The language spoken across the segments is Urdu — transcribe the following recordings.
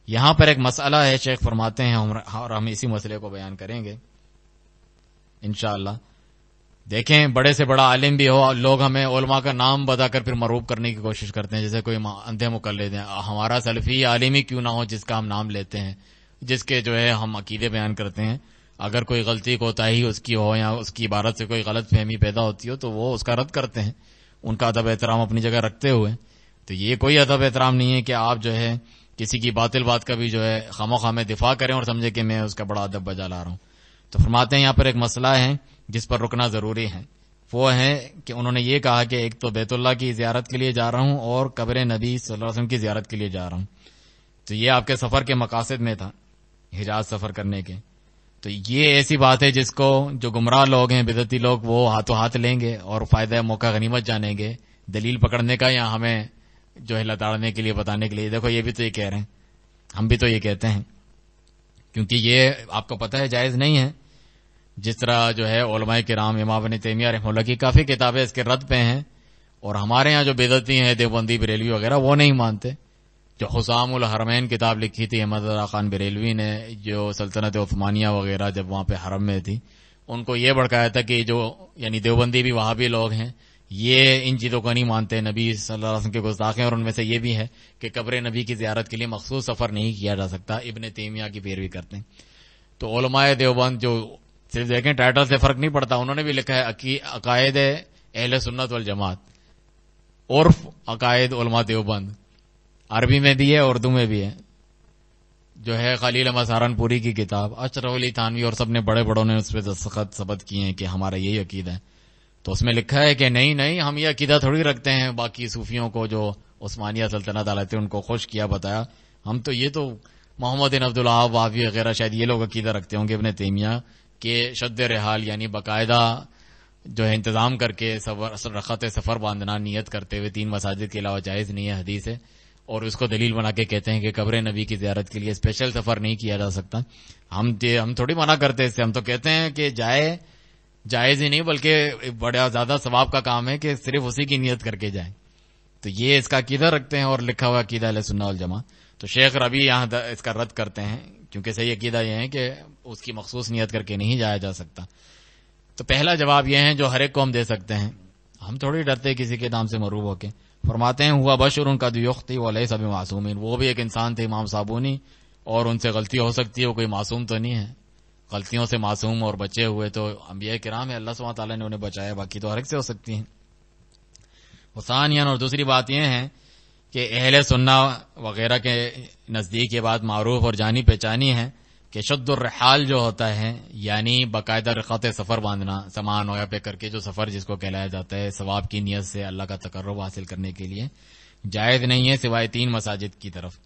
یہاں پر ایک مسئلہ ہے، شیخ فرماتے ہیں اور ہم اسی مسئلے کو بیان کریں گے انشاءاللہ. دیکھیں بڑے سے بڑا عالم بھی ہو، لوگ ہمیں علماء کا نام بتا کر پھر مروب کرنے کی کوشش کرتے ہیں، جیسے کوئی اندھے مقلد ہیں. ہمارا سلفی عالم ہی کیوں نہ ہو جس کا ہم نام لیتے ہیں، جس کے جو ہے ہم عقیدے بیان کرتے ہیں، اگر کوئی غلطی کوتاہی اس کی ہو یا اس کی عبارت سے کوئی غلط فہمی پیدا ہوتی ہو تو وہ اس کا رد کرتے ہیں، ان کا ادب احترام اپنی جگہ رکھتے ہوئے. تو یہ کوئی ادب احترام نہیں ہے کہ آپ جو ہے کسی کی باطل بات کا بھی جو ہے خواہ میں دفاع کریں اور سمجھے کہ میں اس کا بڑا ادب بجا لا رہا ہوں. تو فرماتے ہیں یہاں پر ایک مسئلہ ہے جس پر رکنا ضروری ہے، وہ ہے کہ انہوں نے یہ کہا کہ ایک تو بیت اللہ کی زیارت کے لیے جا رہا ہوں اور قبر نبی صلی اللہ علیہ وسلم کی زیارت کے لیے جا رہا ہوں. تو یہ آپ کے سفر کے مقاصد میں تھا، حجاز سفر کرنے کے. تو یہ ایسی بات ہے جس کو جو گمراہ لوگ ہیں، بدعتی لوگ، وہ ہاتھوں ہاتھ لیں گے اور فائدہ موقع غنیمت جانیں گے دلیل پکڑنے کا یا ہمیں جو ہے لتاڑنے کے لیے بتانے کے لیے. دیکھو یہ بھی تو یہ کہہ رہے ہیں، ہم بھی تو یہ کہتے ہیں، کیونکہ یہ آپ کو پتہ ہے جائز نہیں ہے. جس طرح جو ہے علماء کرام، امام ابن تیمیہ رحمہ اللہ کی کافی کتابیں اس کے رد پہ ہیں، اور ہمارے ہاں جو بدعتی ہیں دیوبندی بریلوی وغیرہ وہ نہیں مانتے. جو حسام الحرمین کتاب لکھی تھی احمد رضا خان بریلوی نے، جو سلطنت عثمانیہ وغیرہ جب وہاں پہ حرم میں تھی، ان کو یہ بھڑکایا تھا کہ جو یعنی دیوبندی بھی وہاں بھی لوگ ہیں، یہ ان چیزوں کو نہیں مانتے، نبی صلی اللہ علیہ وسلم کے گستاخ ہیں. اور ان میں سے یہ بھی ہے کہ قبر نبی کی زیارت کے لیے مخصوص سفر نہیں کیا جا سکتا، ابن تیمیہ کی پیروی کرتے ہیں. تو علماء دیوبند جو صرف دیکھیں ٹائٹل سے فرق نہیں پڑتا، انہوں نے بھی لکھا ہے عقائد اہل سنت والجماعت، عرف عقائد علماء دیوبند، عربی میں بھی ہے اردو میں بھی ہے. جو ہے خلیل احمد سہارنپوری کی کتاب، اشرف علی تھانوی اور سب نے بڑے بڑوں نے اس پہ دستخط ثبت کیے ہیں کہ ہمارا یہی عقیدہ ہے. تو اس میں لکھا ہے کہ نہیں ہم یہ عقیدہ تھوڑی رکھتے ہیں باقی صوفیوں کو جو عثمانیہ سلطنت والے تھے ان کو خوش کیا بتایا، ہم تو یہ تو محمد بن عبد الوہاب وہابی وغیرہ شاید یہ لوگ عقیدہ رکھتے ہوں گے ابن تیمیہ کہ شد رحال یعنی باقاعدہ جو ہے انتظام کر کے رخت سفر باندھنا نیت کرتے ہوئے 3 مساجد کے علاوہ جائز نہیں ہے، حدیث ہے. اور اس کو دلیل بنا کے کہتے ہیں کہ قبر نبی کی زیارت کے لیے اسپیشل سفر نہیں کیا جا سکتا. ہم تھوڑی منع کرتے اس سے، ہم تو کہتے ہیں کہ جائز ہی نہیں بلکہ بڑا زیادہ ثواب کا کام ہے کہ صرف اسی کی نیت کر کے جائیں. تو یہ اس کا عقیدہ رکھتے ہیں اور لکھا ہوا عقیدہ اہل سنت والجماعت. تو شیخ ربیع یہاں اس کا رد کرتے ہیں کیونکہ صحیح عقیدہ یہ ہے کہ اس کی مخصوص نیت کر کے نہیں جایا جا سکتا. تو پہلا جواب یہ ہے جو ہر ایک کو ہم دے سکتے ہیں، ہم تھوڑی ڈرتے کسی کے نام سے مروب ہو کے. فرماتے ہیں ہوا بشر ان کا یخطی ولیس بمعصوم، وہ بھی ایک انسان تھے امام صابونی، اور ان سے غلطی ہو سکتی ہے، وہ کوئی معصوم تو نہیں ہے. غلطیوں سے معصوم اور بچے ہوئے تو انبیاء کرام ہے، اللہ سبحانہ تعالیٰ نے انہیں بچایا، باقی تو ہر ایک سے ہو سکتی ہیں. ثانیاً اور دوسری بات یہ ہے کہ اہل سنت وغیرہ کے نزدیک یہ بات معروف اور جانی پہچانی ہے کہ شد الرحال جو ہوتا ہے یعنی باقاعدہ رخت سفر باندھنا، سامان وغیرہ پہ کر کے جو سفر جس کو کہلایا جاتا ہے ثواب کی نیت سے اللہ کا تقرب حاصل کرنے کے لیے، جائز نہیں ہے سوائے 3 مساجد کی طرف.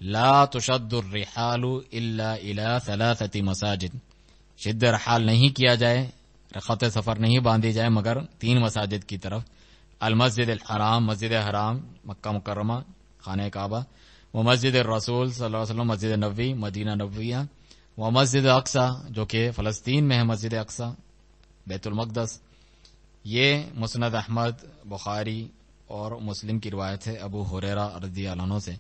لا تشد الرحال الا الى 3 مساجد، شد رحال نہیں کیا جائے، رخت سفر نہیں باندھی جائے مگر 3 مساجد کی طرف. المسجد الحرام، مسجد حرام مکہ مکرمہ خانہ کعبہ، و مسجد الرسول صلی اللہ علیہ وسلم مسجد نبوی مدینہ نبویہ، و مسجد اقصی جو کہ فلسطین میں ہے، مسجد اقصی بیت المقدس. یہ مسند احمد، بخاری اور مسلم کی روایت ہے ابو ہریرہ رضی اللہ عنہ سے.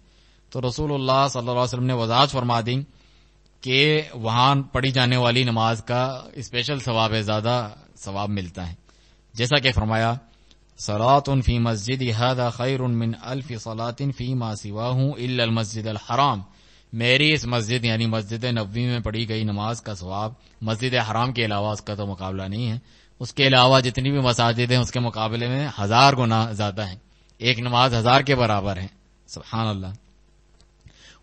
تو رسول اللہ صلی اللہ علیہ وسلم نے وضاحت فرما دی کہ وہاں پڑھی جانے والی نماز کا اسپیشل ثواب ہے، زیادہ ثواب ملتا ہے. جیسا کہ فرمایا صلاۃ فی مسجد ھذا خیر من 1000 صلاۃ فیما سواہ الا المسجد الحرام، میری اس مسجد یعنی مسجد نبوی میں پڑھی گئی نماز کا ثواب مسجد حرام کے علاوہ اس کا تو مقابلہ نہیں ہے، اس کے علاوہ جتنی بھی مساجد ہیں اس کے مقابلے میں 1000 گنا زیادہ ہیں، ایک نماز 1000 کے برابر ہے. سبحان اللہ.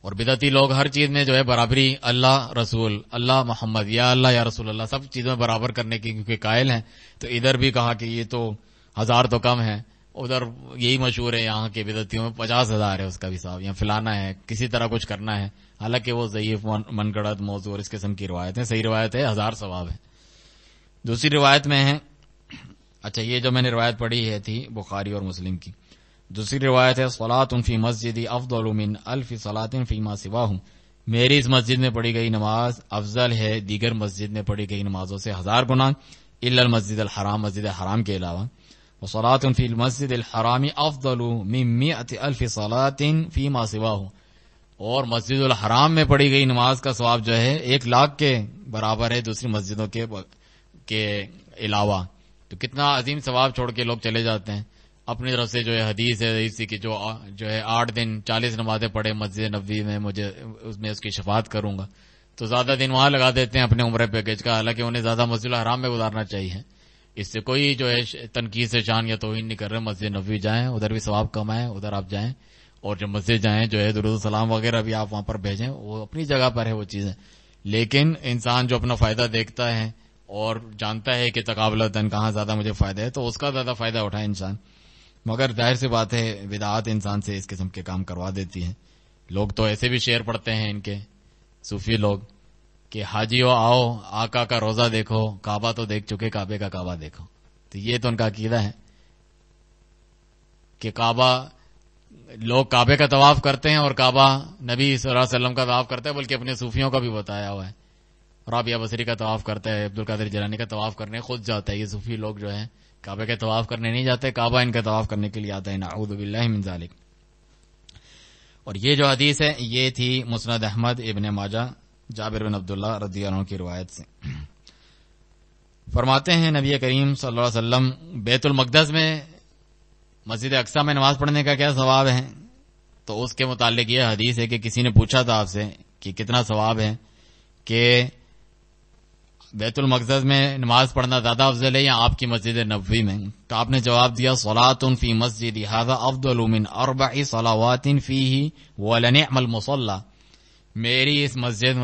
اور بدعتی لوگ ہر چیز میں جو ہے برابری، اللہ رسول، اللہ محمد، یا اللہ یا رسول اللہ، سب چیزوں میں برابر کرنے کی کیونکہ قائل ہیں. تو ادھر بھی کہا کہ یہ تو 1000 تو کم ہے، ادھر یہی مشہور ہے یہاں کے بدعتیوں میں 50,000 ہے اس کا بھی ثواب، یا فلانا ہے، کسی طرح کچھ کرنا ہے، حالانکہ وہ ضعیف من گڑت موضوع اور اس قسم کی روایت ہے. صحیح روایت ہے 1000 ثواب ہے. دوسری روایت میں ہے، اچھا یہ جو میں نے روایت پڑھی ہے تھی بخاری اور مسلم کی. دوسری روایت ہے صلاۃ فی مسجد افضل من 1000 صلاۃ فیما سواہ، میری اس مسجد میں پڑھی گئی نماز افضل ہے دیگر مسجد میں پڑھی گئی نمازوں سے 1000 گنا، الا المسجد الحرام، مسجد حرام کے علاوہ. وصلاۃ فی المسجد الحرام افضل من 100,000 صلاۃ فیما سواہ، اور مسجد الحرام میں پڑھی گئی نماز کا ثواب جو ہے 1,00,000 کے برابر ہے دوسری مسجدوں کے علاوہ. تو کتنا عظیم ثواب چھوڑ کے لوگ چلے جاتے ہیں. اپنی طرف سے جو ہے حدیث ہے کہ جو ہے 8 دن 40 نمازیں پڑھے مسجد نبوی میں مجھے اس کی شفاعت کروں گا، تو زیادہ دن وہاں لگا دیتے ہیں اپنے عمرے پیکج کا، حالانکہ انہیں زیادہ مسجد الحرام میں گزارنا چاہیے. اس سے کوئی جو ہے تنقید سے شان یا توہین نہیں کر رہے. مسجد نبوی جائیں، ادھر بھی ثواب کمائیں، ادھر آپ جائیں، اور جب مسجد جائیں جو ہے درود السلام وغیرہ بھی آپ وہاں پر بھیجیں، وہ اپنی جگہ پر ہے وہ چیزیں. لیکن انسان جو اپنا فائدہ دیکھتا ہے اور جانتا ہے کہ تقابلتاً کہاں زیادہ مجھے فائدہ ہے تو اس کا زیادہ فائدہ اٹھائے انسان. مگر ظاہر سی بات ہے بدعات انسان سے اس قسم کے کام کروا دیتی ہیں. لوگ تو ایسے بھی شعر پڑھتے ہیں ان کے صوفی لوگ کہ حاجیو آؤ آقا کا روزہ دیکھو، کعبہ تو دیکھ چکے کعبے کا کعبہ دیکھو. تو یہ تو ان کا عقیدہ ہے کہ لوگ کعبے کا طواف کرتے ہیں اور کعبہ نبی صلی اللہ علیہ وسلم کا طواف کرتا ہے، بلکہ اپنے صوفیوں کا بھی بتایا ہوا ہے. رابعہ بصری کا طواف کرتا ہے، عبد القادر جیلانی کا طواف کرنے خود جاتا ہے. یہ صوفی لوگ جو ہیں کعبے کے طواف کرنے نہیں جاتے، کعبہ ان کا طواف کرنے کے لیے آتا ہے. نعوذ باللہ من ذالک. اور یہ جو حدیث ہے یہ تھی مسند احمد، ابن ماجہ، جابر بن عبداللہ رضی اللہ عنہ کی روایت سے. فرماتے ہیں نبی کریم صلی اللہ علیہ وسلم بیت المقدس میں مسجد اقصی میں نماز پڑھنے کا کیا ثواب ہے؟ تو اس کے متعلق یہ حدیث ہے کہ کسی نے پوچھا تھا آپ سے کہ کتنا ثواب ہے کہ بیت المقدس میں نماز پڑھنا زیادہ افضل ہے یا آپ کی مسجد نبوی میں؟ تو آپ نے جواب دیا صلاۃ فی مسجد ھذا افضل من 4 صلوات فیہ ولنعم المصلی. میری اس مسجد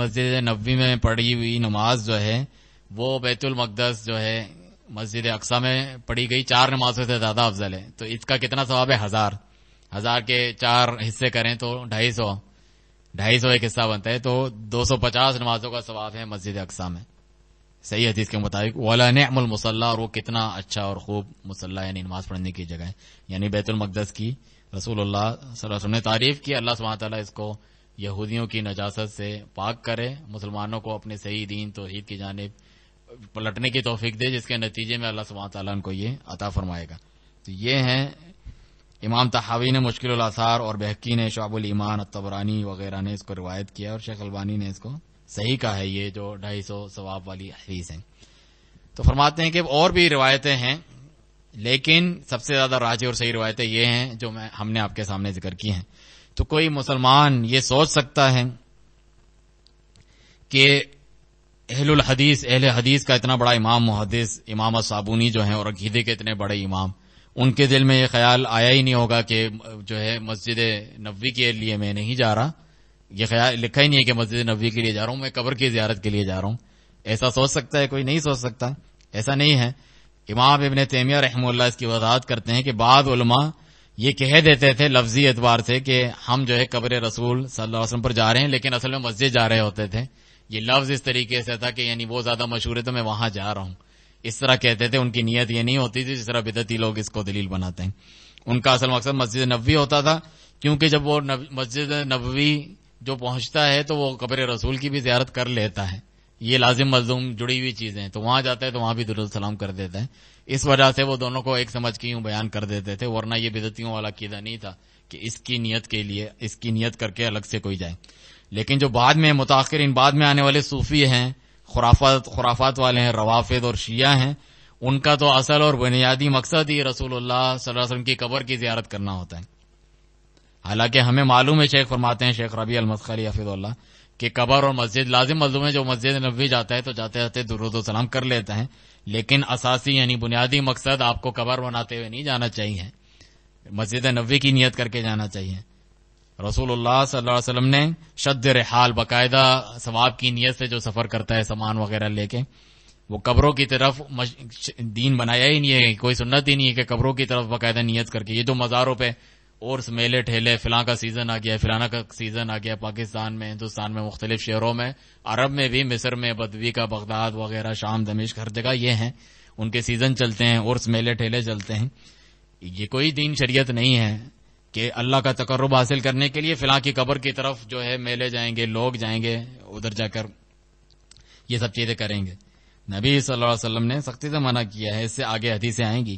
نبوی میں پڑھی ہوئی نماز جو ہے وہ بیت المقدس جو ہے مسجد اقصی میں پڑھی گئی 4 نمازوں سے زیادہ افضل ہے. تو اس کا کتنا ثواب ہے؟ 1000 کے 4 حصے کریں تو 250 ایک حصہ بنتا ہے، تو 250 نمازوں کا ثواب ہے مسجد اقصی میں صحیح حدیث کے مطابق. وَلَا نِعْمُ الْمُصَلَّى، اور وہ کتنا اچھا اور خوب مصلی یعنی نماز پڑھنے کی جگہ ہے، یعنی بیت المقدس کی رسول اللہ صلی اللہ علیہ وسلم نے تعریف کی. اللہ سبحانہ تعالیٰ اس کو یہودیوں کی نجاست سے پاک کرے، مسلمانوں کو اپنے صحیح دین توحید کی جانب پلٹنے کی توفیق دے، جس کے نتیجے میں اللہ سبحانہ تعالیٰ ان کو یہ عطا فرمائے گا. تو یہ ہیں امام طحاوی نے مشکل الاثار اور بہقی نے شعب الایمان، الطبرانی وغیرہ نے اس کو روایت کیا، اور شیخ البانی نے اس کو صحیح کہا ہے یہ جو 250 ثواب والی حدیث ہیں. تو فرماتے ہیں کہ اور بھی روایتیں ہیں، لیکن سب سے زیادہ راجح اور صحیح روایتیں یہ ہیں جو ہم نے آپ کے سامنے ذکر کی ہیں. تو کوئی مسلمان یہ سوچ سکتا ہے کہ اہل حدیث کا اتنا بڑا امام محدث امام الصابونی جو ہیں اور عقیدے کے اتنے بڑے امام، ان کے دل میں یہ خیال آیا ہی نہیں ہوگا کہ جو ہے مسجد نبوی کے لیے میں نہیں جا رہا، یہ خیال لکھا ہی نہیں ہے کہ مسجد نبوی کے لیے جا رہا ہوں، میں قبر کی زیارت کے لیے جا رہا ہوں. ایسا سوچ سکتا ہے کوئی؟ نہیں سوچ سکتا. ایسا نہیں ہے. امام ابن تیمیہ رحمہ اللہ اس کی وضاحت کرتے ہیں کہ بعض علماء یہ کہہ دیتے تھے لفظی اعتبار سے کہ ہم جو ہے قبر رسول صلی اللہ علیہ وسلم پر جا رہے ہیں، لیکن اصل میں مسجد جا رہے ہوتے تھے. یہ لفظ اس طریقے سے تھا کہ یعنی وہ زیادہ مشہور ہے تو میں وہاں جا رہا ہوں، اس طرح کہتے تھے. ان کی نیت یہ نہیں ہوتی تھی جس طرح بدعتی لوگ اس کو دلیل بناتے ہیں. ان کا اصل مقصد مسجد نبوی ہوتا تھا، کیونکہ جب وہ مسجد نبوی جو پہنچتا ہے تو وہ قبر رسول کی بھی زیارت کر لیتا ہے. یہ لازم ملزوم جڑی ہوئی چیزیں ہیں، تو وہاں جاتا ہے تو وہاں بھی درود السلام کر دیتا ہے. اس وجہ سے وہ دونوں کو ایک سمجھ کے یوں بیان کر دیتے تھے، ورنہ یہ بدعتیوں والا عقیدہ نہیں تھا کہ اس کی نیت کر کے الگ سے کوئی جائے. لیکن جو بعد میں متاخرین بعد میں آنے والے صوفی ہیں، خرافات والے ہیں، روافض اور شیعہ ہیں، ان کا تو اصل اور بنیادی مقصد ہی رسول اللہ صلی اللہ علیہ وسلم کی قبر کی زیارت کرنا ہوتا ہے. حالانکہ ہمیں معلوم ہے، شیخ فرماتے ہیں شیخ ربیع المدخلی حفظہ اللہ، کہ قبر اور مسجد لازم ملزوم ہے. جو مسجد نبوی جاتا ہے تو جاتے جاتے درود و سلام کر لیتا ہے، لیکن اساسی یعنی بنیادی مقصد آپ کو قبر بناتے ہوئے نہیں جانا چاہیے، مسجد نبوی کی نیت کر کے جانا چاہیے. رسول اللہ صلی اللہ علیہ وسلم نے شد رحال باقاعدہ ثواب کی نیت سے جو سفر کرتا ہے سامان وغیرہ لے کے، وہ قبروں کی طرف دین بنایا ہی نہیں ہے، کوئی سنت ہی نہیں ہے کہ قبروں کی طرف باقاعدہ نیت کر کے. یہ جو مزاروں پہ اور میلے ٹھیلے، فلاں کا سیزن آ گیا، فلانا کا سیزن آ گیا، پاکستان میں، ہندوستان میں، مختلف شہروں میں، عرب میں بھی، مصر میں، بدوی کا بغداد وغیرہ، شام، دمشق، ہر جگہ یہ ہیں، ان کے سیزن چلتے ہیں اور میلے ٹھیلے چلتے ہیں. یہ کوئی دین شریعت نہیں ہے کہ اللہ کا تقرب حاصل کرنے کے لیے فلاں کی قبر کی طرف جو ہے میلے جائیں گے، لوگ جائیں گے ادھر جا کر یہ سب چیزیں کریں گے. نبی صلی اللہ علیہ وسلم نے سختی سے منع کیا ہے، اس سے آگے حدیثیں آئیں گی.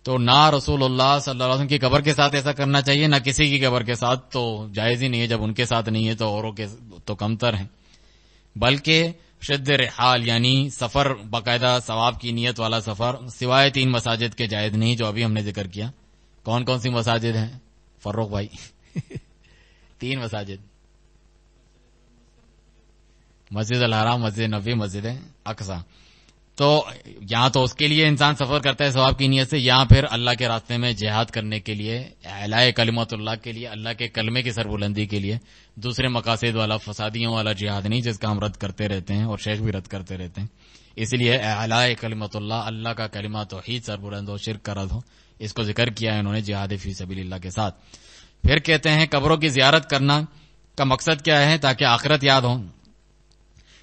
تو نہ رسول اللہ صلی اللہ علیہ وسلم کی قبر کے ساتھ ایسا کرنا چاہیے، نہ کسی کی قبر کے ساتھ، تو جائز ہی نہیں ہے. جب ان کے ساتھ نہیں ہے تو اوروں کے تو کمتر ہیں. بلکہ شد رحال یعنی سفر، باقاعدہ ثواب کی نیت والا سفر، سوائے 3 مساجد کے جائز نہیں جو ابھی ہم نے ذکر کیا. کون کون سی مساجد ہیں فروخ بھائی؟ 3 مساجد، مسجد الحرام، مسجد نبوی، مسجد اقصی. تو یہاں تو اس کے لیے انسان سفر کرتا ہے ثواب کی نیت سے، یہاں پھر اللہ کے راستے میں جہاد کرنے کے لیے، اعلاء کلمت اللہ کے لیے، اللہ کے کلمے کی سربلندی کے لیے، دوسرے مقاصد والا، فسادیوں والا جہاد نہیں جس کا ہم رد کرتے رہتے ہیں اور شیخ بھی رد کرتے رہتے ہیں. اس لیے اعلاء کلمت اللہ، اللہ کا کلمہ توحید سربلند ہو، شرک کا رد ہو، اس کو ذکر کیا ہے انہوں نے جہاد فی سبیل اللہ کے ساتھ. پھر کہتے ہیں قبروں کی زیارت کرنا کا مقصد کیا ہے؟ تاکہ آخرت یاد ہو.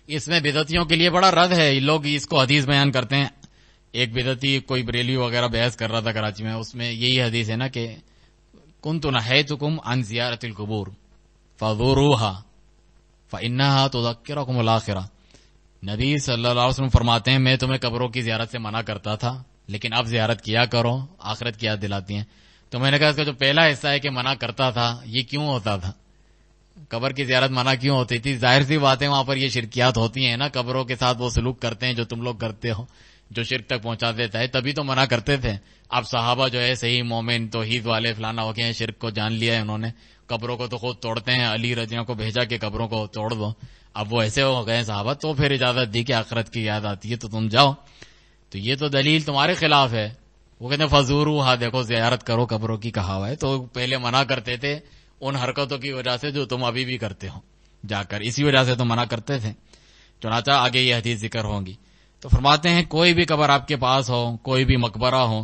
اس میں بدعتیوں کے لیے بڑا رد ہے، لوگ اس کو حدیث بیان کرتے ہیں. ایک بدعتی کوئی بریلی وغیرہ بحث کر رہا تھا کراچی میں، اس میں یہی حدیث ہے نا کہ کنت نہیتکم عن زیارت القبور فزوروها فانها تذکرکم الاخرہ. نبی صلی اللہ علیہ وسلم فرماتے ہیں میں تمہیں قبروں کی زیارت سے منع کرتا تھا، لیکن اب زیارت کیا کرو، آخرت کی یاد دلاتی ہیں. تو میں نے کہا اس کا جو پہلا حصہ ہے کہ منع کرتا تھا، یہ کیوں ہوتا تھا؟ قبر کی زیارت منع کیوں ہوتی تھی؟ ظاہر سی بات ہے وہاں پر یہ شرکیات ہوتی ہیں نا، قبروں کے ساتھ وہ سلوک کرتے ہیں جو تم لوگ کرتے ہو، جو شرک تک پہنچا دیتا ہے، تبھی تو منع کرتے تھے. اب صحابہ جو ہے صحیح مومن توحید والے فلانا ہو گئے ہیں، شرک کو جان لیا ہے انہوں نے، قبروں کو تو خود توڑتے ہیں، علی رضی اللہ کو بھیجا کہ قبروں کو توڑ دو. اب وہ ایسے ہو گئے صحابہ، تو پھر اجازت دی کہ آخرت کی یاد آتی ہے تو تم جاؤ. تو یہ تو دلیل تمہارے خلاف ہے. وہ کہتے ہیں فزوروا، دیکھو زیارت کرو قبروں کی کہا ہوا ہے. تو پہلے منع کرتے تھے ان حرکتوں کی وجہ سے جو تم ابھی بھی کرتے ہو جا کر، اسی وجہ سے تو منع کرتے تھے. چنانچہ آگے یہ حدیث ذکر ہوگی. تو فرماتے ہیں کوئی بھی قبر آپ کے پاس ہو، کوئی بھی مقبرہ ہو،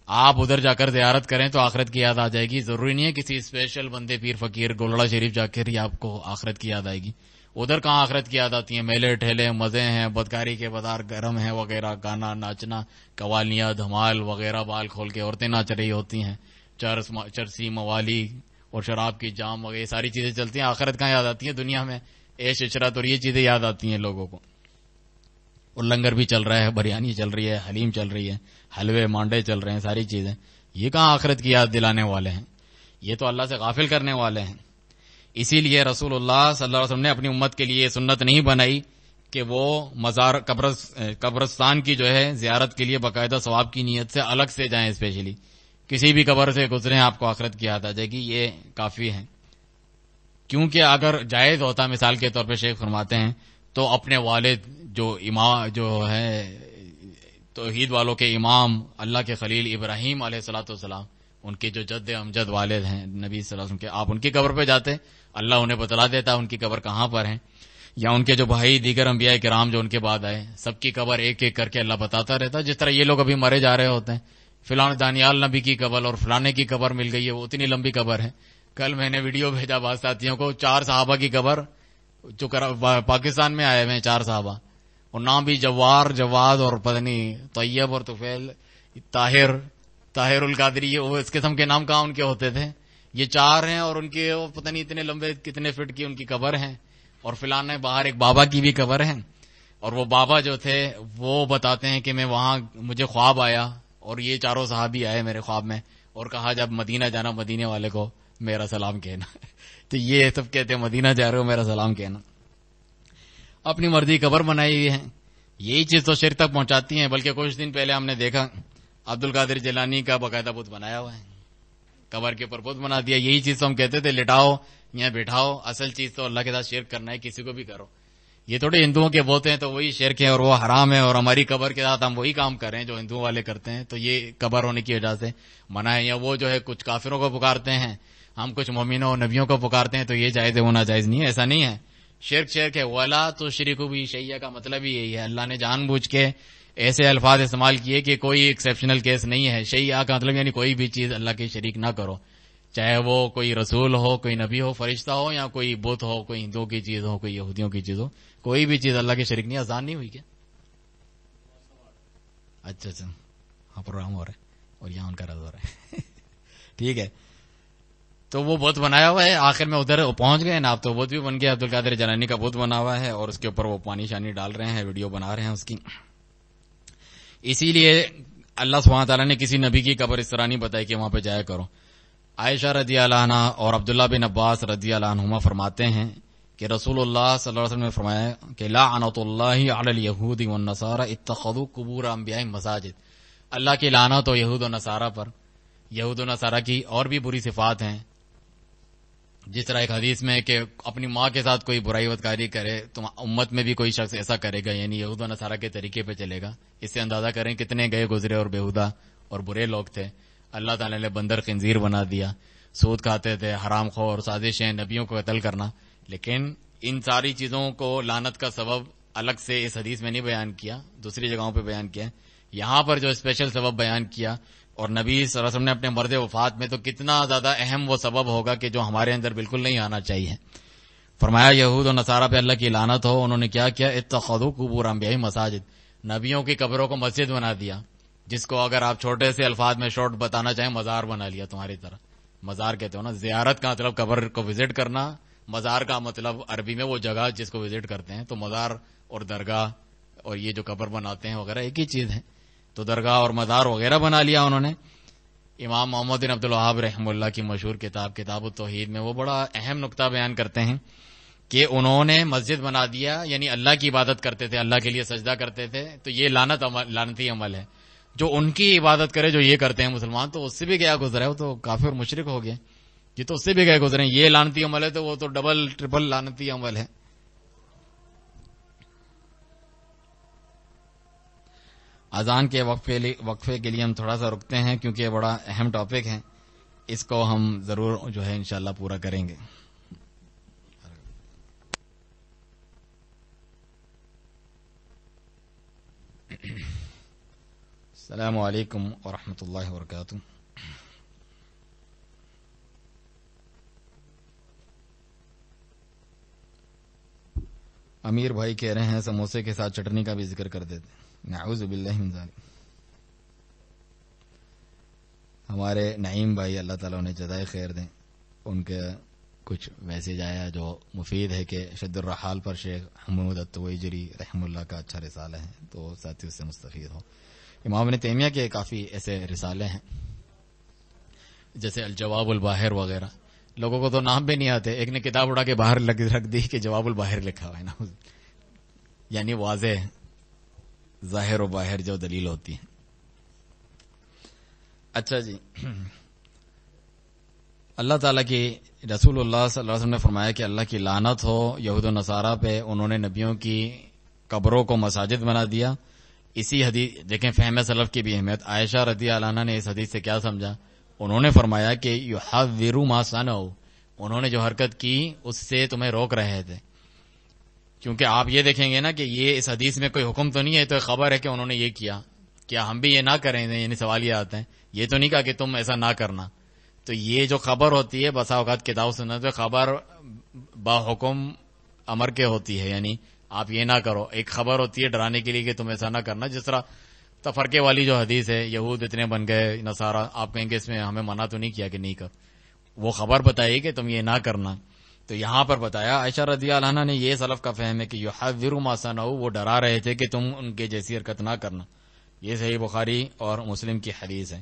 آپ ادھر جا کر زیارت کریں تو آخرت کی یاد آ جائے گی. ضروری نہیں ہے کسی اسپیشل بندے پیر فقیر گولڑا شریف جا کر ہی آپ کو آخرت کی یاد آئے گی. ادھر کہاں آخرت کی یاد آتی ہے؟ میلے ٹھیلے مزے ہیں، بدکاری کے بازار گرم ہیں وغیرہ، گانا ناچنا، قوالیاں دھمال وغیرہ، بال کھول کے عورتیں ناچ رہی ہوتی ہیں، چرسی موالی اور شراب کی جام وغیرہ ساری چیزیں چلتی ہیں. آخرت کہاں یاد آتی ہیں؟ دنیا میں عیش عشرت اور یہ چیزیں یاد آتی ہیں لوگوں کو. اور لنگر بھی چل رہا ہے، بریانی چل رہی ہے، حلیم چل رہی ہے، حلوے مانڈے چل رہے ہیں، ساری چیزیں. یہ کہاں آخرت کی یاد دلانے والے ہیں؟ یہ تو اللہ سے غافل کرنے والے ہیں. اسی لیے رسول اللہ صلی اللہ علیہ وسلم نے اپنی امت کے لیے یہ سنت نہیں بنائی کہ وہ قبرستان کی جو ہے زیارت کے لیے باقاعدہ ثواب کی نیت سے الگ سے جائیں. اسپیشلی کسی بھی قبر سے گزریں آپ کو آخرت کی یاد آ جائے گی، یہ کافی ہے. کیونکہ اگر جائز ہوتا، مثال کے طور پہ شیخ فرماتے ہیں، تو اپنے والد جو ہے توحید والوں کے امام اللہ کے خلیل ابراہیم علیہ الصلوۃ والسلام، ان کے جو جد امجد والد ہیں نبی صلی اللہ علیہ وسلم کے، آپ ان کی قبر پہ جاتے، اللہ انہیں بتلا دیتا ان کی قبر کہاں پر ہے. یا ان کے جو بھائی دیگر انبیاء کرام جو ان کے بعد آئے، سب کی قبر ایک ایک کر کے اللہ بتاتا رہتا. جس طرح یہ لوگ ابھی مرے جا رہے ہوتے ہیں، فلاں دانیال نبی کی قبر اور فلانے کی قبر مل گئی ہے، وہ اتنی لمبی قبر ہے. کل میں نے ویڈیو بھیجا بعض ساتھیوں کو، 4 صحابہ کی قبر جو پاکستان میں آئے ہوئے ہیں، 4 صحابہ، اور نام بھی جوار، جواد اور پتہ نہیں طیب اور طفیل، طاہر القادری، وہ اس قسم کے نام کہاں ان کے ہوتے تھے. یہ 4 ہیں اور ان کے پتہ نہیں اتنے لمبے کتنے فٹ کی ان کی قبر ہیں. اور فلانے باہر ایک بابا کی بھی قبر ہے، اور وہ بابا جو تھے وہ بتاتے ہیں کہ میں وہاں مجھے خواب آیا اور یہ 4 صحابی آئے میرے خواب میں اور کہا جب مدینہ جانا مدینے والے کو میرا سلام کہنا. تو یہ سب کہتے ہیں مدینہ جا رہے ہو میرا سلام کہنا. اپنی مرضی قبر بنائی ہوئی ہے، یہی چیز تو شرک تک پہنچاتی ہیں. بلکہ کچھ دن پہلے ہم نے دیکھا عبد القادر جیلانی کا باقاعدہ بت بنایا ہوا ہے، قبر کے اوپر بت بنا دیا. یہی چیز تو ہم کہتے تھے لٹاؤ یا بٹھاؤ، اصل چیز تو اللہ کے ساتھ شرک کرنا ہے، کسی کو بھی کرو. یہ تھوڑے ہندوؤں کے بت ہیں تو وہی شرک ہے اور وہ حرام ہے، اور ہماری قبر کے ساتھ ہم وہی کام کر رہے ہیں جو ہندوؤں والے کرتے ہیں. تو یہ قبر ہونے کی وجہ سے منع ہے. یا وہ جو ہے کچھ کافروں کو پکارتے ہیں، ہم کچھ مومنوں اور نبیوں کو پکارتے ہیں، تو یہ جائز ہے ہونا جائز نہیں ہے، ایسا نہیں ہے. شرک ہے. ولا تشرکوا بی شیئا کا مطلب ہی یہی ہے. اللہ نے جان بوجھ کے ایسے الفاظ استعمال کیے کہ کوئی ایکسیپشنل کیس نہیں ہے. شیئا کا مطلب یعنی کوئی بھی چیز اللہ کے شریک نہ کرو، چاہے وہ کوئی رسول ہو، کوئی نبی ہو، فرشتہ ہو، یا کوئی بت ہو، کوئی ہندوؤں کی چیز ہو، کوئی یہودیوں کی چیز ہو، کوئی بھی چیز اللہ کے شریک نہیں. اذان نہیں ہوئی کیا؟ اچھا ہاں پروگرام ہو رہا ہے اور یہاں ان کا رد ہو رہا ہے. ٹھیک ہے. تو وہ بت بنایا ہوا ہے، آخر میں ادھر پہنچ گئے نا، اب تو بت بھی بن گیا. عبد القادر جیلانی کا بت بنا ہوا ہے اور اس کے اوپر وہ پانی شانی ڈال رہے ہیں، ویڈیو بنا رہے ہیں اس کی. اسی لیے اللہ سبحانہ تعالیٰ نے کسی نبی کی قبر اس طرح نہیں بتائی کہ وہاں پہ جایا کرو. عائشہ رضی اللہ عنہ اور عبداللہ بن عباس رضی اللہ عنہما فرماتے ہیں کہ رسول اللہ صلی اللہ علیہ وسلم نے فرمایا کہ لعنت اللہ علی الیہود والنصارى اتخذوا قبور انبیاء مساجد. اللہ کی لعنت ہو یہود و نصارہ پر. یہود و نصارہ کی اور بھی بری صفات ہیں، جس طرح ایک حدیث میں کہ اپنی ماں کے ساتھ کوئی برائی بدکاری کرے تو امت میں بھی کوئی شخص ایسا کرے گا، یعنی یہود و نصارہ کے طریقے پہ چلے گا. اس سے اندازہ کریں کتنے گئے گزرے اور بےہودہ اور برے لوگ تھے. اللہ تعالیٰ نے بندر خنزیر بنا دیا، سود کھاتے تھے، حرام خور اور سازشیں، نبیوں کو قتل کرنا. لیکن ان ساری چیزوں کو لعنت کا سبب الگ سے اس حدیث میں نہیں بیان کیا، دوسری جگہوں پہ بیان کیا. یہاں پر جو اسپیشل سبب بیان کیا، اور نبی صلی اللہ علیہ وسلم نے اپنے مرد وفات میں، تو کتنا زیادہ اہم وہ سبب ہوگا کہ جو ہمارے اندر بالکل نہیں آنا چاہیے. فرمایا یہود و نصارہ پہ اللہ کی لعنت ہو. انہوں نے کیا کیا؟ اتخذوا قبور انبیاء مساجد، نبیوں کی قبروں کو مسجد بنا دیا، جس کو اگر آپ چھوٹے سے الفاظ میں شارٹ بتانا چاہیں مزار بنا لیا تمہاری طرح. مزار کہتے ہو نا، زیارت کا مطلب قبر کو وزٹ کرنا، مزار کا مطلب عربی میں وہ جگہ جس کو وزٹ کرتے ہیں. تو مزار اور درگاہ اور یہ جو قبر بناتے ہیں وغیرہ ایک ہی چیز ہے. تو درگاہ اور مزار وغیرہ بنا لیا انہوں نے. امام محمد بن عبد الوہاب رحمہ اللہ کی مشہور کتاب التوحید میں وہ بڑا اہم نقطہ بیان کرتے ہیں کہ انہوں نے مسجد بنا دیا، یعنی اللہ کی عبادت کرتے تھے، اللہ کے لیے سجدہ کرتے تھے. تو یہ لعنتی عمل ہے. جو ان کی عبادت کرے جو یہ کرتے ہیں مسلمان، تو اس سے بھی گیا گزرا ہے، وہ تو کافر مشرک ہو گئے. یہ تو اس سے بھی گئے گزرے ہیں. یہ لعنتی عمل ہے تو وہ تو ڈبل ٹرپل لعنتی عمل ہے. اذان کے وقفے کے لیے ہم تھوڑا سا رکتے ہیں، کیونکہ یہ بڑا اہم ٹاپک ہے. اس کو ہم ضرور جو ہے انشاءاللہ پورا کریں گے. السلام علیکم ورحمۃ اللہ وبرکاتہ. امیر بھائی کہہ رہے ہیں سموسے کے ساتھ چٹنی کا بھی ذکر کر دیتے. نعوذ باللہ من ذالک. ہمارے نعیم بھائی اللہ تعالیٰ انہیں جزائے خیر دیں، ان کے کچھ ویسے جایا جو مفید ہے کہ شد الرحال پر شیخ حمود التویجری رحم اللہ کا اچھا رسالہ ہے، تو ساتھی اس سے مستفید ہو. امام ابن تیمیہ کے کافی ایسے رسالے ہیں جیسے الجواب الباہر وغیرہ. لوگوں کو تو نام بھی نہیں آتے. ایک نے کتاب اڑا کے باہر رکھ دی کہ جواب الباہر لکھا ہوا ہے نا، یعنی واضح ظاہر و باہر جو دلیل ہوتی ہے. اچھا جی، اللہ تعالیٰ کی رسول اللہ صلی اللہ علیہ وسلم نے فرمایا کہ اللہ کی لعنت ہو یہود و نصارہ پہ، انہوں نے نبیوں کی قبروں کو مساجد بنا دیا. اسی حدیث دیکھیں فہم سلف کی بھی اہمیت. عائشہ رضی اللہ عنہ نے اس حدیث سے کیا سمجھا؟ انہوں نے فرمایا کہ یحذروا ما صنعوا، انہوں نے جو حرکت کی اس سے تمہیں روک رہے تھے. کیونکہ آپ یہ دیکھیں گے نا کہ یہ اس حدیث میں کوئی حکم تو نہیں ہے، تو ایک خبر ہے کہ انہوں نے یہ کیا. کیا ہم بھی یہ نہ کریں؟ یعنی سوال یہ آتا ہے، یہ تو نہیں کہا کہ تم ایسا نہ کرنا. تو یہ جو خبر ہوتی ہے بسا اوقات کتاب سنت میں خبر با حکم امر کے ہوتی ہے، یعنی آپ یہ نہ کرو. ایک خبر ہوتی ہے ڈرانے کے لیے کہ تم ایسا نہ کرنا. جس طرح تفرقے والی جو حدیث ہے، یہود اتنے بن گئے نصارہ، آپ کہیں گے اس میں ہمیں منع تو نہیں کیا کہ نہیں کر، وہ خبر بتائی کہ تم یہ نہ کرنا. تو یہاں پر بتایا عائشہ رضی اللہ عنہ نے، یہ سلف کا فہم ہے کہ یحذروا ما صنعوا، وہ ڈرا رہے تھے کہ تم ان کے جیسی حرکت نہ کرنا. یہ صحیح بخاری اور مسلم کی حدیث ہے.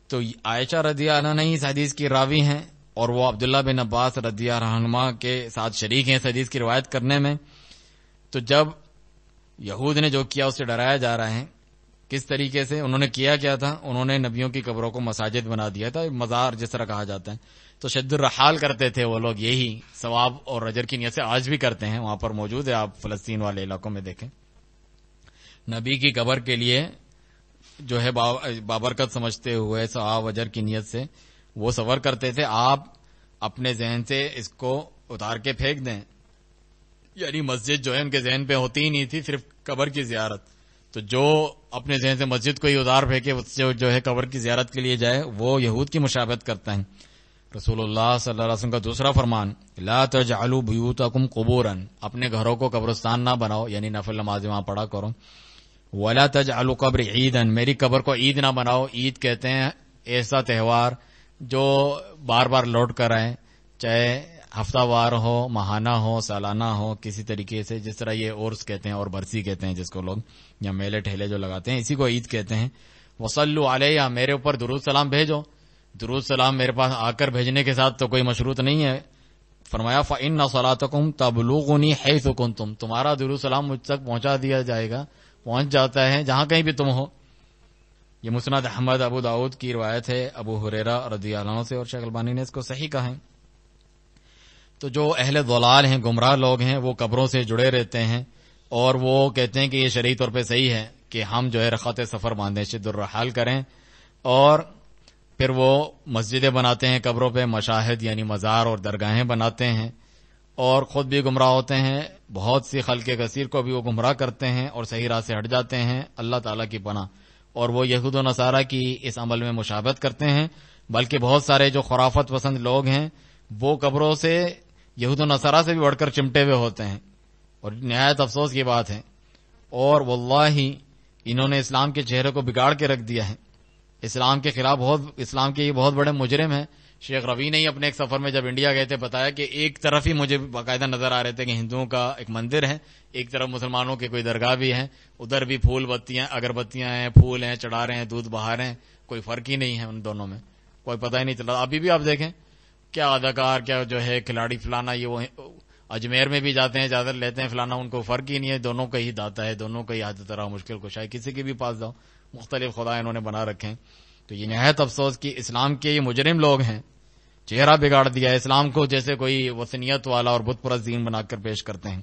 تو عائشہ رضی اللہ عنہ اس حدیث کی راوی ہیں، اور وہ عبداللہ بن عباس رضی اللہ عنہما کے ساتھ شریک ہیں اس حدیث کی روایت کرنے میں. تو جب یہود نے جو کیا اس سے ڈرایا جا رہا ہے. کس طریقے سے انہوں نے کیا تھا؟ انہوں نے نبیوں کی قبروں کو مساجد بنا دیا تھا، مزار جس طرح کہا جاتا ہے. تو شد الرحال کرتے تھے وہ لوگ، یہی ثواب اور اجر کی نیت سے آج بھی کرتے ہیں. وہاں پر موجود ہے، آپ فلسطین والے علاقوں میں دیکھیں. نبی کی قبر کے لیے جو ہے بابرکت سمجھتے ہوئے ثواب اجر کی نیت سے وہ سفر کرتے تھے. آپ اپنے ذہن سے اس کو اتار کے پھینک دیں، یعنی مسجد جو ہے ان کے ذہن پہ ہوتی ہی نہیں تھی، صرف قبر کی زیارت. تو جو اپنے ذہن سے مسجد کو ہی اتار پھینکے، اس سے جو ہے قبر کی زیارت کے لیے جائے، وہ یہود کی مشابہت کرتا ہے. رسول اللہ صلی اللہ علیہ وسلم کا دوسرا فرمان، لا تجعلوا بیوتکم قبورا، اپنے گھروں کو قبرستان نہ بناؤ، یعنی نفل نماز وہاں پڑھا کرو. ولا تجعلوا قبر عیدا، میری قبر کو عید نہ بناؤ. عید کہتے ہیں ایسا تہوار جو بار بار لوٹ کر آئے، چاہے ہفتہ وار ہو، ماہانہ ہو، سالانہ ہو، کسی طریقے سے. جس طرح یہ عرس کہتے ہیں اور برسی کہتے ہیں جس کو لوگ، یا میلے ٹھیلے جو لگاتے ہیں، اسی کو عید کہتے ہیں. وصلوا علیہ، میرے اوپر درود سلام بھیجو. درود سلام میرے پاس آ کر بھیجنے کے ساتھ تو کوئی مشروط نہیں ہے. فرمایا فإن صلاتکم تبلغنی حیث کنتم، تمہارا درود سلام مجھ تک پہنچا دیا جائے گا، پہنچ جاتا ہے جہاں کہیں بھی تم ہو. یہ مسند احمد ابو داؤد کی روایت ہے ابو ہریرہ رضی اللہ عنہ سے، اور شیخ البانی نے اس کو صحیح کہا ہے. تو جو اہل ضلال ہیں، گمراہ لوگ ہیں، وہ قبروں سے جڑے رہتے ہیں اور وہ کہتے ہیں کہ یہ شرعی طور پہ صحیح ہے کہ ہم جو ہے رخت سفر باندھیں، شد الرحال کریں، اور پھر وہ مسجدیں بناتے ہیں قبروں پہ، مشاہد یعنی مزار اور درگاہیں بناتے ہیں، اور خود بھی گمراہ ہوتے ہیں، بہت سی خلق کثیر کو بھی وہ گمراہ کرتے ہیں اور صحیح راہ سے ہٹ جاتے ہیں. اللہ تعالیٰ کی پناہ. اور وہ یہود و نصارہ کی اس عمل میں مشابہت کرتے ہیں، بلکہ بہت سارے جو خرافت پسند لوگ ہیں وہ قبروں سے یہود و نصارہ سے بھی بڑھ کر چمٹے ہوئے ہوتے ہیں، اور نہایت افسوس کی بات ہے. اور واللہ انہوں نے اسلام کے چہرے کو بگاڑ کے رکھ دیا ہے، اسلام کے خلاف اسلام کے یہ بہت بڑے مجرم ہیں. شیخ ربیع نے ہی اپنے ایک سفر میں جب انڈیا گئے تھے بتایا کہ ایک طرف ہی مجھے باقاعدہ نظر آ رہے تھے کہ ہندوؤں کا ایک مندر ہے، ایک طرف مسلمانوں کے کوئی درگاہ بھی ہے، ادھر بھی پھول بتیاں اگربتیاں ہیں، پھول ہیں، چڑھا رہے ہیں، دودھ بہا رہے ہیں، کوئی فرق ہی نہیں ہے ان دونوں میں، کوئی پتہ ہی نہیں چل رہا. ابھی بھی آپ دیکھیں کیا اداکار، کیا جو ہے کھلاڑی فلانا، یہ وہ اجمیر میں بھی جاتے ہیں چادر لیتے ہیں فلانا، ان کو فرق ہی نہیں ہے، دونوں کا ہی داتا ہے، دونوں کا ہی حاجت رہا مشکل کشا ہے، کسی کے بھی پاس جاؤ مختلف خدا انہوں نے بنا رکھے ہیں. تو یہ نہایت افسوس کہ اسلام کے یہ مجرم لوگ ہیں، چہرہ بگاڑ دیا ہے اسلام کو، جیسے کوئی وثنیت والا اور بت پرست دین بنا کر پیش کرتے ہیں،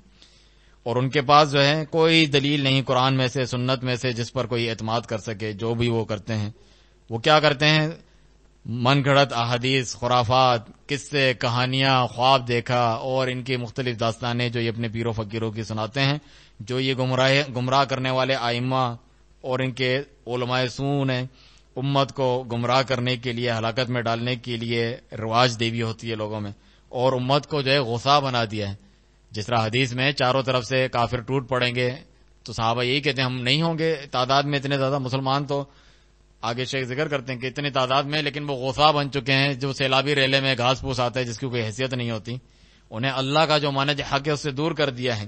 اور ان کے پاس جو ہے کوئی دلیل نہیں قرآن میں سے، سنت میں سے، جس پر کوئی اعتماد کر سکے. جو بھی وہ کرتے ہیں، وہ کیا کرتے ہیں؟ من گھڑت احادیث، خرافات، قصے، کہانیاں، خواب دیکھا، اور ان کی مختلف داستانیں جو یہ اپنے پیروں فقیروں کی سناتے ہیں، جو یہ گمراہ کرنے والے ائمہ اور ان کے علماء سو نے امت کو گمراہ کرنے کے لیے، ہلاکت میں ڈالنے کے لیے رواج دیوی ہوتی ہے لوگوں میں، اور امت کو جو ہے غصہ بنا دیا ہے. جس طرح حدیث میں چاروں طرف سے کافر ٹوٹ پڑیں گے، تو صحابہ یہی کہتے ہیں ہم نہیں ہوں گے تعداد میں اتنے زیادہ، مسلمان تو آگے شیخ ذکر کرتے ہیں کہ اتنی تعداد میں، لیکن وہ غصہ بن چکے ہیں، جو سیلابی ریلے میں گھاس پھوس آتا ہے جس کی کوئی حیثیت نہیں ہوتی، انہیں اللہ کا جو منہج حق ہے اس سے دور کر دیا ہے.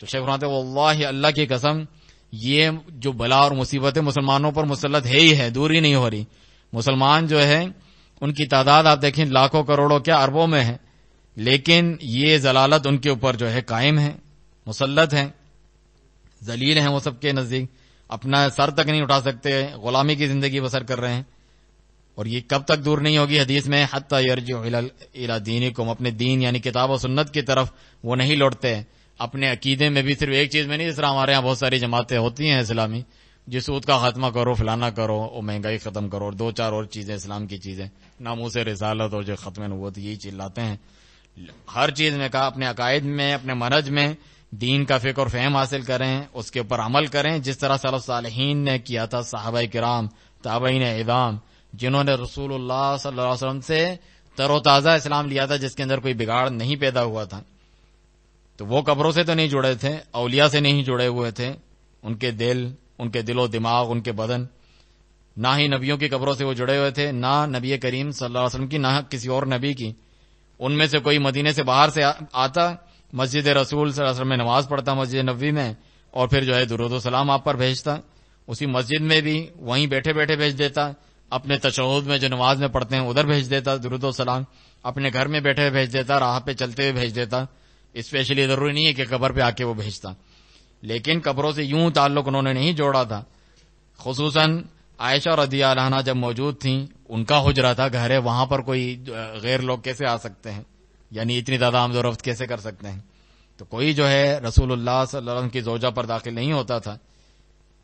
تو شیخ فرماتے ہیں واللہ اللہ کی قسم یہ جو بلا اور مصیبتیں مسلمانوں پر مسلط ہے ہی ہے، دور ہی نہیں ہو رہی. مسلمان جو ہے ان کی تعداد آپ دیکھیں لاکھوں کروڑوں کیا اربوں میں ہے، لیکن یہ ضلالت ان کے اوپر جو ہے قائم ہے، مسلط ہے، ذلیل ہیں وہ سب کے نزدیک، اپنا سر تک نہیں اٹھا سکتے، غلامی کی زندگی بسر کر رہے ہیں. اور یہ کب تک دور نہیں ہوگی؟ حدیث میں حتی یرجعوا الی دینکم، اپنے دین یعنی کتاب و سنت کی طرف وہ نہیں لوٹتے. اپنے عقیدے میں بھی صرف ایک چیز میں نہیں، جس طرح ہمارے ہاں بہت ساری جماعتیں ہوتی ہیں اسلامی، جس سود کا خاتمہ کرو، فلانا کرو، اور مہنگائی ختم کرو، اور دو چار اور چیزیں اسلام کی چیزیں، ناموس رسالت اور جو ختم نبوت، یہی چیز لاتے ہیں. ہر چیز میں کہا اپنے عقائد میں، اپنے منہج میں دین کا فقہ اور فہم حاصل کریں، اس کے اوپر عمل کریں، جس طرح سلف صالحین نے کیا تھا، صحابہ کرام، تابعین اعظام، جنہوں نے رسول اللہ صلی اللہ علیہ وسلم سے تر و تازہ اسلام لیا تھا، جس کے اندر کوئی بگاڑ نہیں پیدا ہوا تھا. تو وہ قبروں سے تو نہیں جڑے تھے، اولیاء سے نہیں جڑے ہوئے تھے، ان کے دل و دماغ، ان کے بدن، نہ ہی نبیوں کی قبروں سے وہ جڑے ہوئے تھے، نہ نبی کریم صلی اللہ علیہ وسلم کی، نہ کسی اور نبی کی. ان میں سے کوئی مدینے سے باہر سے آتا، مسجد رسول صلی اللہ علیہ وسلم میں نماز پڑھتا، مسجد نبوی میں، اور پھر جو ہے درود و سلام آپ پر بھیجتا، اسی مسجد میں بھی وہیں بیٹھے بیٹھے بھیج دیتا، اپنے تشہد میں جو نماز میں پڑھتے ہیں ادھر بھیج دیتا درود و سلام، اپنے گھر میں بیٹھے بھیج دیتا، راہ پہ چلتے ہوئے بھیج دیتا. اسپیشلی ضروری نہیں ہے کہ قبر پہ آ کے وہ بھیجتا، لیکن قبروں سے یوں تعلق انہوں نے نہیں جوڑا تھا. خصوصاً عائشہ رضی اللہ عنہا جب موجود تھیں، ان کا حجرہ تھا، گھر ہے، وہاں پر کوئی غیر لوگ کیسے آ سکتے ہیں، یعنی اتنی زیادہ آمد و رفت کیسے کر سکتے ہیں. تو کوئی جو ہے رسول اللہ صلی اللہ علیہ وسلم کی زوجہ پر داخل نہیں ہوتا تھا،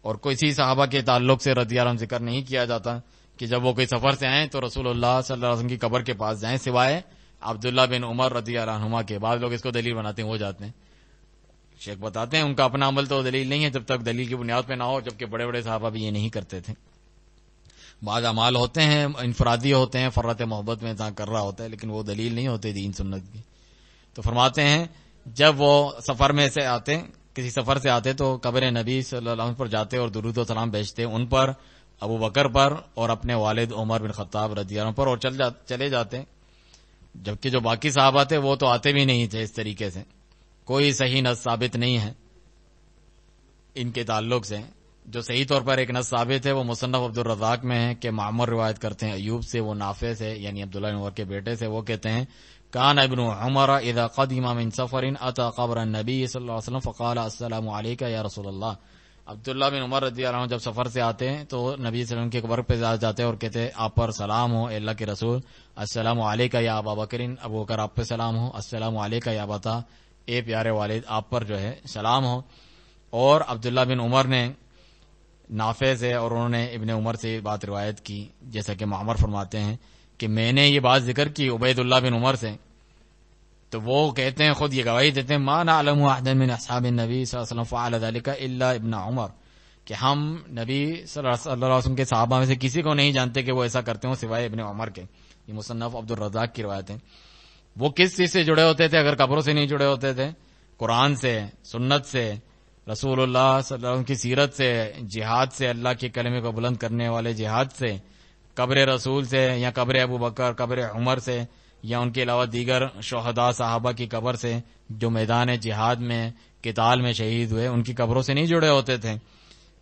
اور کسی صحابہ کے تعلق سے رضی اللہ عنہ ذکر نہیں کیا جاتا کہ جب وہ کوئی سفر سے آئیں تو رسول اللہ صلی اللہ علیہ وسلم کی قبر کے پاس جائیں، سوائے عبداللہ بن عمر رضی اللہ عنہما کے. بعض لوگ اس کو دلیل بناتے ہیں، ہو جاتے ہیں. شیخ بتاتے ہیں ان کا اپنا عمل تو دلیل نہیں ہے جب تک دلیل کی بنیاد پہ نہ ہو، جبکہ بڑے بڑے صحابہ بھی یہ نہیں کرتے تھے. بعض اعمال ہوتے ہیں انفرادی ہوتے ہیں، فرت محبت میں انسان کر رہا ہوتا ہے، لیکن وہ دلیل نہیں ہوتے دین سنت کی. تو فرماتے ہیں جب وہ سفر میں سے آتے، کسی سفر سے آتے، تو قبر نبی صلی اللہ علیہ وسلم پر جاتے اور درود و سلام بھیجتے، ان پر، ابو بکر پر، اور اپنے والد عمر بن خطاب رضی اللہ عنہ پر، اور چلے جاتے. جبکہ جو باقی صحابہ تھے وہ تو آتے بھی نہیں تھے اس طریقے سے. کوئی صحیح نص ثابت نہیں ہے ان کے تعلق سے. جو صحیح طور پر ایک نص ثابت ہے وہ مصنف عبدالرزاق میں ہے کہ معمر روایت کرتے ہیں ایوب سے، وہ نافع سے یعنی عبداللہ بن عمر کے بیٹے سے، وہ کہتے ہیں کان ابن عمر اذا قدم من سفر اتى قبر النبی صلی اللہ علیہ وسلم فقال السلام علیک یا رسول اللہ. عبداللہ بن عمر رضی اللہ عنہ جب سفر سے آتے ہیں تو نبی صلی اللہ علیہ وسلم کے قبر پہ جاتے ہیں اور کہتے ہیں آپ پر سلام ہو اے اللہ کے رسول، السلام علیک یا ابا بکر، ابو بکر آپ پہ سلام ہو، السلام علیک یا ابا، اے پیارے والد آپ پر جو ہے سلام ہو. اور عبداللہ بن عمر نے نافع سے اور انہوں نے ابن عمر سے یہ بات روایت کی، جیسا کہ معمر فرماتے ہیں کہ میں نے یہ بات ذکر کی عبید اللہ بن عمر سے، تو وہ کہتے ہیں خود یہ گواہی دیتے ہیں ما نعلم احدا من اصحاب النبی صلی اللہ علیہ وسلم فعل ذلك الا ابن عمر، کہ ہم نبی صلی اللہ علیہ وسلم کے صحابہ میں سے کسی کو نہیں جانتے کہ وہ ایسا کرتے ہوں سوائے ابن عمر کے. یہ مصنف عبدالرزاق کی روایت ہے. وہ کس چیز سے جڑے ہوتے تھے؟ اگر قبروں سے نہیں جڑے ہوتے تھے، قرآن سے، سنت سے، رسول اللہ صلی اللہ علیہ وسلم کی سیرت سے، جہاد سے، اللہ کے کلمے کو بلند کرنے والے جہاد سے، قبر رسول سے یا قبر ابو بکر، قبر عمر سے، یا ان کے علاوہ دیگر شہداء صحابہ کی قبر سے جو میدان جہاد میں قتال میں شہید ہوئے، ان کی قبروں سے نہیں جڑے ہوتے تھے.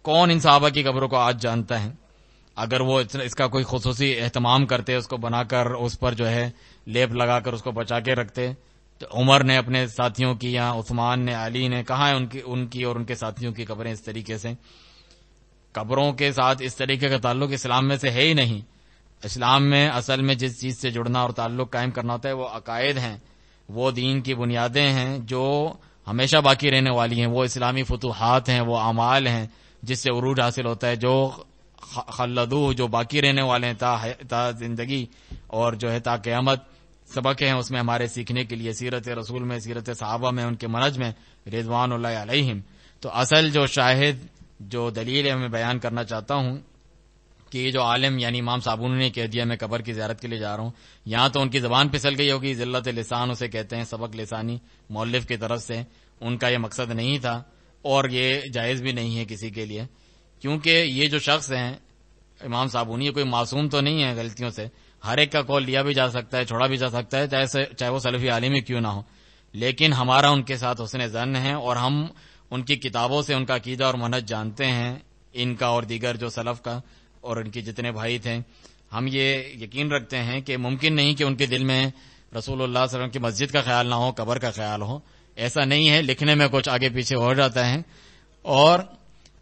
کون ان صحابہ کی قبروں کو آج جانتا ہے؟ اگر وہ اس کا کوئی خصوصی اہتمام کرتے، اس کو بنا کر اس پر جو ہے لیپ لگا کر اس کو بچا کے رکھتے، تو عمر نے اپنے ساتھیوں کی یا عثمان نے، علی نے، کہاں ہے ان کی اور ان کے ساتھیوں کی قبریں اس طریقے سے؟ قبروں کے ساتھ اس طریقے کا تعلق اسلام میں سے ہے ہی نہیں. اسلام میں اصل میں جس چیز سے جڑنا اور تعلق قائم کرنا ہوتا ہے وہ عقائد ہیں، وہ دین کی بنیادیں ہیں جو ہمیشہ باقی رہنے والی ہیں، وہ اسلامی فتوحات ہیں، وہ اعمال ہیں جس سے عروج حاصل ہوتا ہے، جو خلدو جو باقی رہنے والے ہیں تا زندگی اور جو ہے تا قیامت. سبق ہیں اس میں ہمارے سیکھنے کے لیے، سیرت رسول میں، سیرت صحابہ میں، ان کے منہج میں رضوان اللہ علیہم. تو اصل جو شاہد جو دلیل ہے میں بیان کرنا چاہتا ہوں کہ یہ جو عالم یعنی امام صابونی نے کہہ دیا میں قبر کی زیارت کے لیے جا رہا ہوں، یہاں تو ان کی زبان پھسل گئی ہوگی، ذلت لسان اسے کہتے ہیں، سبق لسانی مؤلف کی طرف سے. ان کا یہ مقصد نہیں تھا اور یہ جائز بھی نہیں ہے کسی کے لیے، کیونکہ یہ جو شخص ہیں امام صابونی کوئی معصوم تو نہیں ہے غلطیوں سے، ہر ایک کا قول لیا بھی جا سکتا ہے، چھوڑا بھی جا سکتا ہے، چاہے وہ سلفی عالم ہی کیوں نہ ہو. لیکن ہمارا ان کے ساتھ حسن ظن ہے اور ہم ان کی کتابوں سے ان کا عقیدہ اور منہج جانتے ہیں، ان کا اور دیگر جو سلف کا اور ان کے جتنے بھائی تھے. ہم یہ یقین رکھتے ہیں کہ ممکن نہیں کہ ان کے دل میں رسول اللہ صلی اللہ علیہ وسلم کی مسجد کا خیال نہ ہو، قبر کا خیال ہو. ایسا نہیں ہے، لکھنے میں کچھ آگے پیچھے ہو جاتا ہے. اور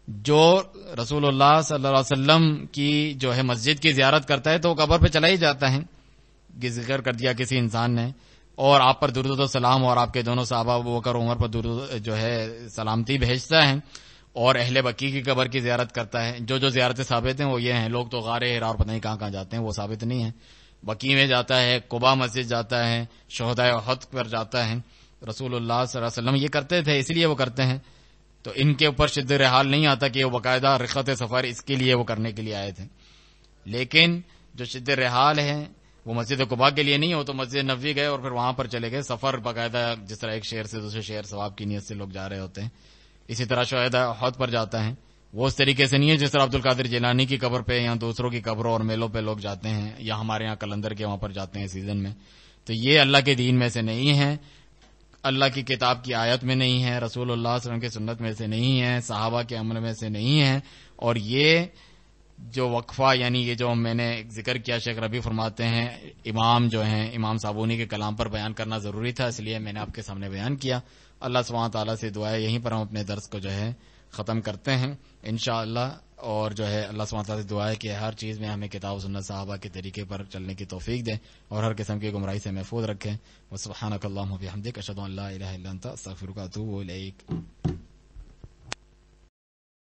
جو رسول اللہ صلی اللہ علیہ وسلم کی جو ہے مسجد کی زیارت کرتا ہے تو وہ قبر پہ چلا ہی جاتا ہے، ذکر کر دیا کسی انسان نے، اور آپ پر درود و سلام اور آپ کے دونوں صحابہ ابو بکر عمر پر درود جو ہے سلامتی بھیجتا ہے، اور اہل بقیع کی قبر کی زیارت کرتا ہے. جو زیارتیں ثابت ہیں وہ یہ ہیں. لوگ تو غار حرا اور پتہ نہیں کہاں جاتے ہیں، وہ ثابت نہیں ہے. بقیع میں جاتا ہے، قباء مسجد جاتا ہے، شہداء احد پر جاتا ہے. رسول اللہ صلی اللہ علیہ وسلم یہ کرتے تھے، اس لیے وہ کرتے ہیں. تو ان کے اوپر شد رحال نہیں آتا کہ وہ باقاعدہ رخت سفر اس کے لیے وہ کرنے کے لیے آئے تھے. لیکن جو شد رحال ہے وہ مسجد قباء کے لیے نہیں ہو تو مسجد نبوی گئے اور پھر وہاں پر چلے گئے. سفر باقاعدہ جس طرح ایک شہر سے دوسرے شہر ثواب کی نیت سے لوگ جا رہے ہوتے ہیں، اسی طرح شہداء احد پر جاتا ہے. وہ اس طریقے سے نہیں ہے جس طرح عبد القادر جیلانی کی قبر پہ یا دوسروں کی قبروں اور میلوں پہ لوگ جاتے ہیں، یا ہمارے یہاں کلندر کے وہاں پر جاتے ہیں سیزن میں. تو یہ اللہ کے دین میں سے نہیں ہے، اللہ کی کتاب کی آیت میں نہیں ہے، رسول اللہ صلی اللہ علیہ وسلم کی سنت میں سے نہیں ہے، صحابہ کے عمل میں سے نہیں ہے. اور یہ جو وقفہ یعنی یہ جو میں نے ذکر کیا، شیخ ربیع فرماتے ہیں امام جو ہیں امام صابونی کے کلام پر بیان کرنا ضروری تھا، اس لیے میں نے آپ کے سامنے بیان کیا. اللہ سبحانہ تعالیٰ سے دعا ہے یہیں پر ہم اپنے درس کو جو ہے ختم کرتے ہیں انشاءاللہ. اور جو ہے اللہ سبحانہ تعالیٰ سے دعا ہے کہ ہر چیز میں ہمیں کتاب و سنت صحابہ کے طریقے پر چلنے کی توفیق دے اور ہر قسم کی گمراہی سے محفوظ رکھے. وسبحانک اللہم و بحمدک، اشہد ان لا الہ الا انت، استغفرک و اتوب الیک.